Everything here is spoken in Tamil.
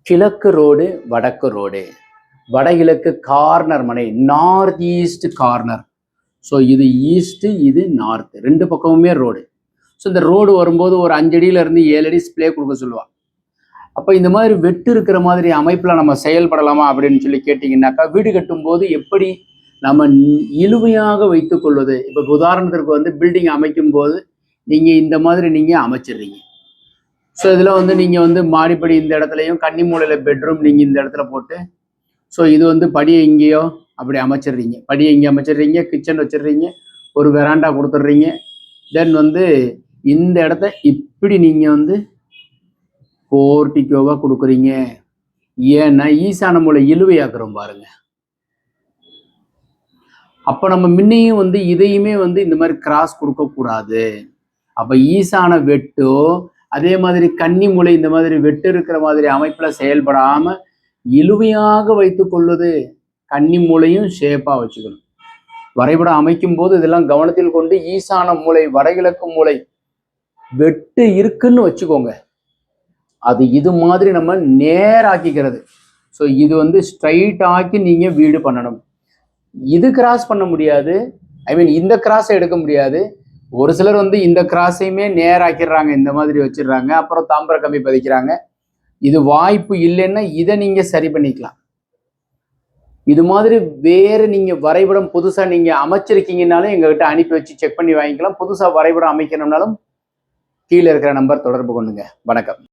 கிழக்கு ரோடு, வடக்கு ரோடு, வடகிழக்கு கார்னர் மனை, நார்த் ஈஸ்ட் கார்னர். ஸோ இது ஈஸ்ட்டு, இது நார்த்து, ரெண்டு பக்கமுமே ரோடு. ஸோ இந்த ரோடு வரும்போது ஒரு 5 அடியிலேருந்து 7 அடி ஸ்ப்ளே கொடுக்க சொல்லுவாள். அப்போ இந்த மாதிரி வெட்டு இருக்கிற மாதிரி அமைப்பில் நம்ம செயல்படலாமா அப்படின்னு சொல்லி கேட்டிங்கன்னாக்கா, வீடு கட்டும்போது எப்படி நம்ம இழுவையாக வைத்து கொள்வது. இப்போ உதாரணத்திற்கு வந்து பில்டிங் அமைக்கும் போது நீங்கள் இந்த மாதிரி நீங்கள் அமைச்சிடுறீங்க. ஸோ இதில் வந்து நீங்கள் வந்து மாடிப்படி இந்த இடத்துலையும் கன்னி மூலையில் பெட்ரூம் நீங்கள் இந்த இடத்துல போட்டு, ஸோ இது வந்து படியை இங்கேயோ அப்படி அமைச்சிடுறீங்க, படியை இங்கே அமைச்சிடுறீங்க, கிச்சன் வச்சிடுறீங்க, ஒரு வெராண்டா கொடுத்துட்றீங்க. தென் வந்து இந்த இடத்த இப்படி நீங்கள் வந்து போர்ட்டிக்கோவாக கொடுக்குறீங்க. ஏன்னா ஈசான மூலை இழுவையாக்குறோம் பாருங்க. அப்போ நம்ம முன்னையும் வந்து இதையுமே வந்து இந்த மாதிரி கிராஸ் கொடுக்கக்கூடாது. அப்போ ஈசான வெட்டோ அதே மாதிரி கன்னி மூலை இந்த மாதிரி வெட்டு இருக்கிற மாதிரி அமைப்பில் செயல்படாமல் இழுவையாக வைத்து கொள்வது. கன்னி மூலையும் ஷேப்பாக வச்சுக்கணும். வரைபடம் அமைக்கும் போது இதெல்லாம் கவனத்தில் கொண்டு ஈசான மூலை, வடகிழக்கு மூலை வெட்டு இருக்குன்னு வச்சுக்கோங்க. அது இது மாதிரி நம்ம நேராக்கிக்கிறது. ஸோ இது வந்து ஸ்ட்ரைட் ஆக்கி நீங்கள் வீடு பண்ணணும். இது கிராஸ் பண்ண முடியாது, இந்த கிராஸை எடுக்க முடியாது. ஒரு சிலர் வந்து இந்த கிராஸையுமே நேராக்கிடுறாங்க, இந்த மாதிரி வச்சிடுறாங்க, அப்புறம் தாம்பர கம்பி பதிக்கிறாங்க. இது வாய்ப்பு இல்லைன்னா இதை நீங்கள் சரி பண்ணிக்கலாம். இது மாதிரி வேறு நீங்கள் வரைபடம் புதுசாக நீங்கள் அமைச்சிருக்கீங்கன்னாலும் எங்ககிட்ட அனுப்பி வச்சு செக் பண்ணி வாங்கிக்கலாம். புதுசாக வரைபடம் அமைக்கணும்னாலும் கீழே இருக்கிற நம்பர் தொடர்பு கொண்டுங்க. வணக்கம்.